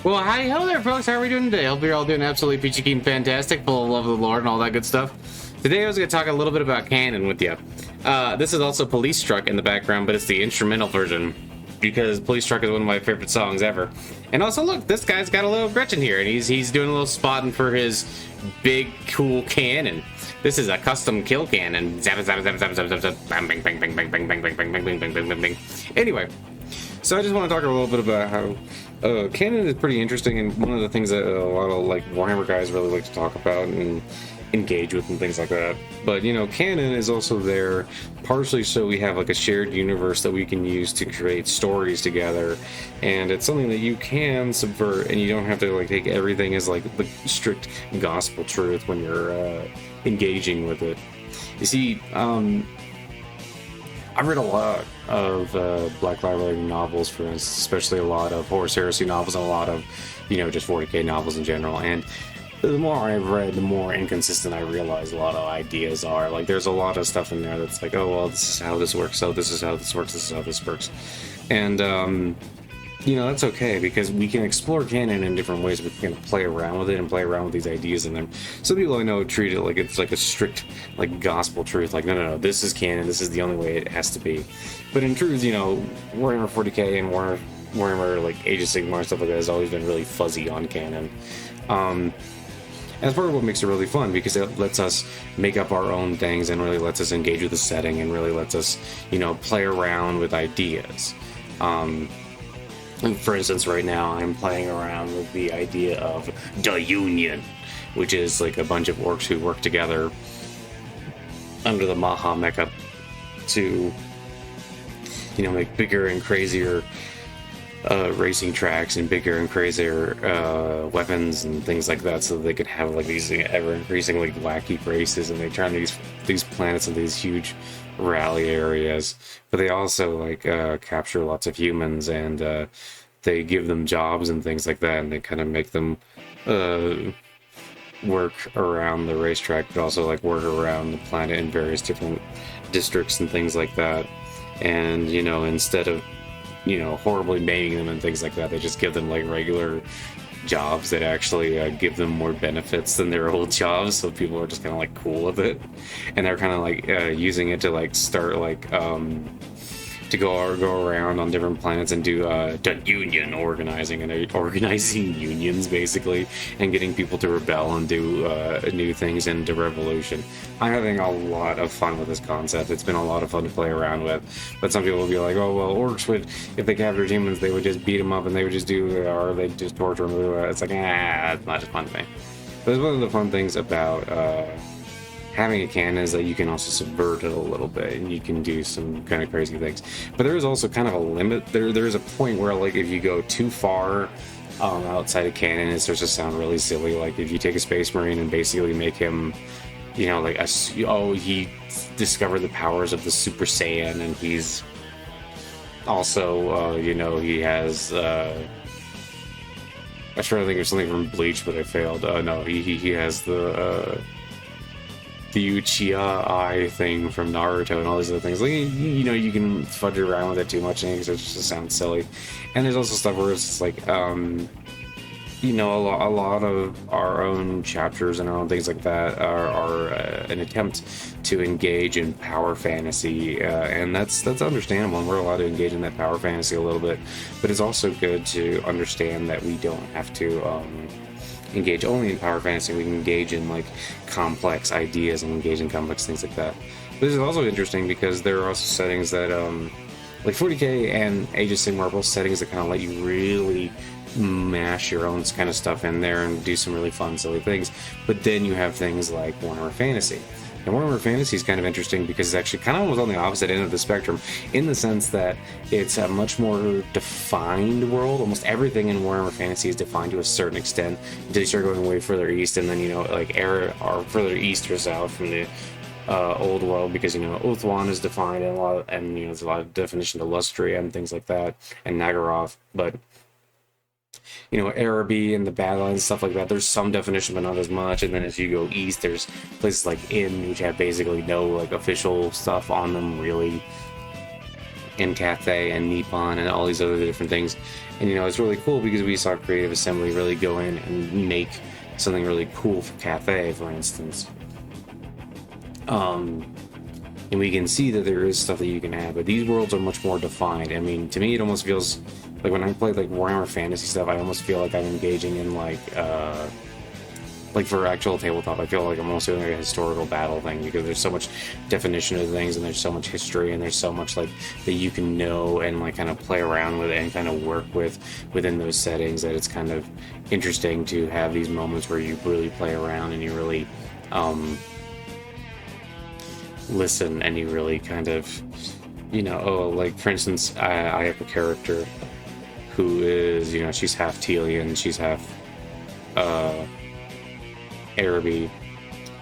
Well, hi, hello there, folks. How are we doing today? Hope you're all doing absolutely peachy keen fantastic, full of love of the Lord and all that good stuff. Today I was going to talk a little bit about canon with you. This is also Police Truck in the background, but it's the instrumental version because Police Truck is one of my favorite songs ever. And also, look, this guy's got a little Gretchen here, and he's doing a little spotting for his big, cool cannon. This is a custom kill cannon. Zap, zap, zap, zap, zap, zap, zap, bang, bang, bang, bang, bang, bang, bang, bang, bang, bang, bang, bang, bang, bang, bang. Anyway. So I just want to talk a little bit about how canon is pretty interesting, and one of the things that a lot of like Warhammer guys really like to talk about and engage with and things like that. But you know, canon is also there partially so we have like a shared universe that we can use to create stories together, and it's something that you can subvert, and you don't have to like take everything as like the strict gospel truth when you're engaging with it. You see, I've read a lot of Black Library novels, for instance, especially a lot of Horus Heresy novels and a lot of, you know, just 40k novels in general. And the more I've read, the more inconsistent I realize a lot of ideas are. Like, there's a lot of stuff in there that's like, oh, well, this is how this works, so this is how this works, this is how this works. And, you know, that's okay, because we can explore canon in different ways. We can play around with it and play around with these ideas in them. Some people I know treat it like it's like a strict, like, gospel truth. Like, no, this is canon, this is the only way it has to be. But in truth, you know, Warhammer 40k and Warhammer, like, Age of Sigmar and stuff like that has always been really fuzzy on canon. And that's part of what makes it really fun, because it lets us make up our own things and really lets us engage with the setting and really lets us, you know, play around with ideas. For instance, right now I'm playing around with the idea of the Union, which is like a bunch of orcs who work together under the Maha Mecha to, you know, make bigger and crazier racing tracks and bigger and crazier weapons and things like that, so that they could have like these ever-increasingly wacky races, and they turn these planets into these huge rally areas. But they also like capture lots of humans, and they give them jobs and things like that, and they kind of make them work around the racetrack, but also like work around the planet in various different districts and things like that. And you know, instead of, you know, horribly maiming them and things like that, they just give them like regular jobs that actually give them more benefits than their old jobs, so people are just kind of like cool with it, and they're kind of like using it to like start like to go around on different planets and do union organizing, and organizing unions basically, and getting people to rebel and do new things into revolution. I'm having a lot of fun with this concept. It's been a lot of fun to play around with, but some people will be like, oh well, orcs would, if they captured humans, they would just beat them up and they would just do, or they'd just torture them. It's like, that's not as fun to me. But it's one of the fun things about having a canon is that you can also subvert it a little bit, and you can do some kind of crazy things. But there is also kind of a limit. There is a point where, like, if you go too far outside of canon, it starts to sound really silly. Like if you take a Space Marine and basically make him, you know, like he discovered the powers of the Super Saiyan, and he's also, you know, he has. I was trying to think of something from Bleach, but I failed. No, he has the Uchiha Eye thing from Naruto and all these other things. Like, you know, you can fudge around with it too much, and it just sounds silly. And there's also stuff where it's just like, you know, a lot of our own chapters and our own things like that are an attempt to engage in power fantasy, and that's understandable, and we're allowed to engage in that power fantasy a little bit. But it's also good to understand that we don't have to engage only in power fantasy. We can engage in like complex ideas and engage in complex things like that. But this is also interesting because there are also settings that like 40k and Age of Sigmar are both settings that kind of let you really mash your own kind of stuff in there and do some really fun silly things. But then you have things like Warhammer Fantasy. And Warhammer Fantasy is kind of interesting because it's actually kind of almost on the opposite end of the spectrum, in the sense that it's a much more defined world. Almost everything in Warhammer Fantasy is defined to a certain extent until you start going way further east, and then, you know, like or further east or south from the old world, because, you know, Uthwan is defined, and you know, there's a lot of definition to Lustria and things like that, and Nagaroth. But you know, Araby and the Badlands and stuff like that, there's some definition, but not as much. And then as you go east, there's places like Inn, which have basically no like official stuff on them really, in Catte and Nippon and all these other different things. And you know, it's really cool because we saw Creative Assembly really go in and make something really cool for Catte, for instance. And we can see that there is stuff that you can add, but these worlds are much more defined. I mean, to me, it almost feels like when I play like Warhammer Fantasy stuff, I almost feel like I'm engaging in like for actual tabletop, I feel like I'm almost doing like a historical battle thing, because there's so much definition of things, and there's so much history, and there's so much like that you can know and like kind of play around with it and kind of work with within those settings, that it's kind of interesting to have these moments where you really play around and you really listen, and you really kind of, you know, oh, like for instance, I have a character who is, you know, she's half Telian, she's half Araby,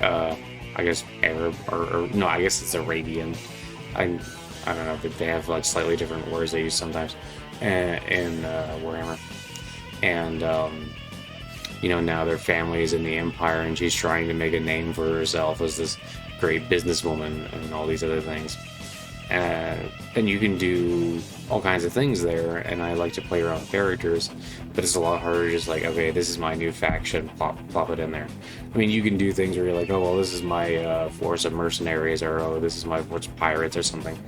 I guess Arab, or no, I guess it's Arabian. I don't know, they have like slightly different words they use sometimes in Warhammer. And you know, now their family is in the Empire, and she's trying to make a name for herself as this great businesswoman and all these other things. And you can do all kinds of things there, and I like to play around with characters, but it's a lot harder just like, okay, this is my new faction, plop it in there. I mean, you can do things where you're like, oh, well, this is my force of mercenaries, or oh, this is my force of pirates or something,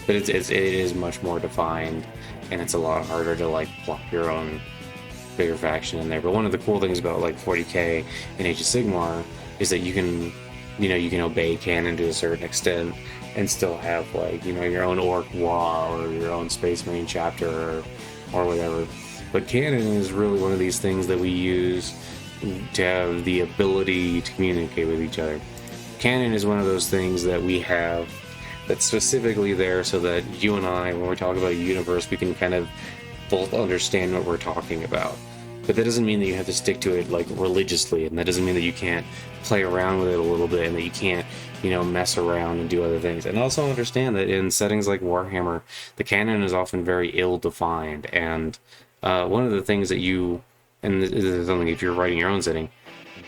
but it is much more defined, and it's a lot harder to like plop your own bigger faction in there. But one of the cool things about like 40k and Age of Sigmar is that you can, you know, you can obey canon to a certain extent and still have like, you know, your own Orc War or your own Space Marine chapter or whatever. But canon is really one of these things that we use to have the ability to communicate with each other. Canon is one of those things that we have that's specifically there so that you and I, when we talk about a universe, we can kind of both understand what we're talking about. But that doesn't mean that you have to stick to it like religiously, and that doesn't mean that you can't play around with it a little bit, and that you can't, you know, mess around and do other things. And also understand that in settings like Warhammer, the canon is often very ill-defined, and one of the things that you, and this is something, if you're writing your own setting,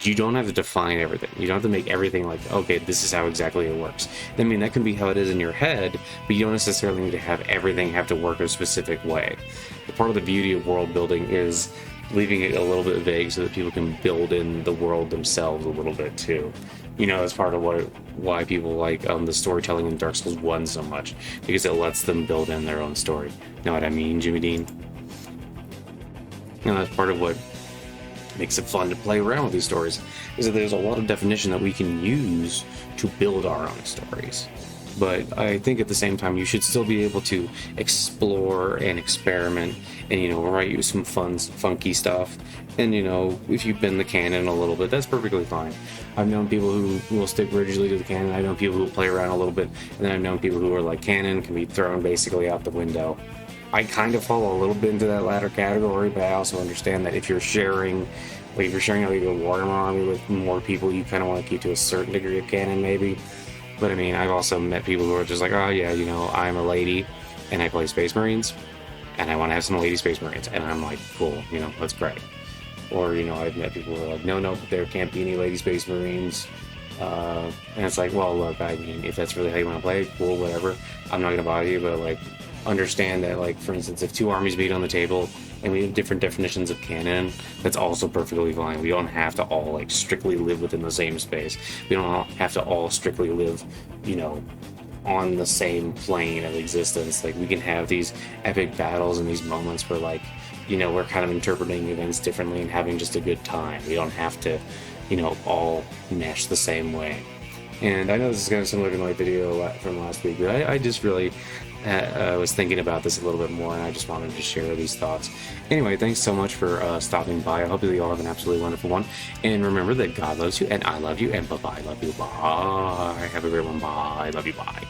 you don't have to define everything. You don't have to make everything like, okay, this is how exactly it works. I mean, that can be how it is in your head, but you don't necessarily need to have everything have to work a specific way. The part of the beauty of world building is leaving it a little bit vague so that people can build in the world themselves a little bit too. You know, that's part of why people like the storytelling in Dark Souls 1 so much, because it lets them build in their own story. Know what I mean, Jimmy Dean? And that's part of what makes it fun to play around with these stories, is that there's a lot of definition that we can use to build our own stories. But I think at the same time, you should still be able to explore and experiment and, you know, write you some fun, funky stuff. And, you know, if you've been the canon a little bit, that's perfectly fine. I've known people who will stick rigidly to the canon. I've known people who play around a little bit. And then I've known people who are like, canon can be thrown basically out the window. I kind of fall a little bit into that latter category, but I also understand that if you're sharing, like a Warhammer army with more people, you kind of want to keep to a certain degree of canon, maybe. But I mean, I've also met people who are just like, oh yeah, you know, I'm a lady and I play Space Marines and I want to have some lady Space Marines. And I'm like, cool, you know, that's great. Or, you know, I've met people who are like, no, there can't be any lady Space Marines. And it's like, well, look, I mean, if that's really how you want to play, cool, whatever. I'm not going to bother you, but like, understand that, like, for instance, if two armies meet on the table and we have different definitions of canon, that's also perfectly fine. We don't have to all like strictly live within the same space. We don't have to all strictly live, you know, on the same plane of existence. Like, we can have these epic battles and these moments where, like, you know, we're kind of interpreting events differently and having just a good time. We don't have to, you know, all mesh the same way. And I know this is kind of similar to my video from last week, but I just really was thinking about this a little bit more, and I just wanted to share these thoughts. Anyway, thanks so much for stopping by. I hope you all have an absolutely wonderful one. And remember that God loves you, and I love you, and bye-bye. Love you. Bye. Have a great one. Bye. Love you. Bye.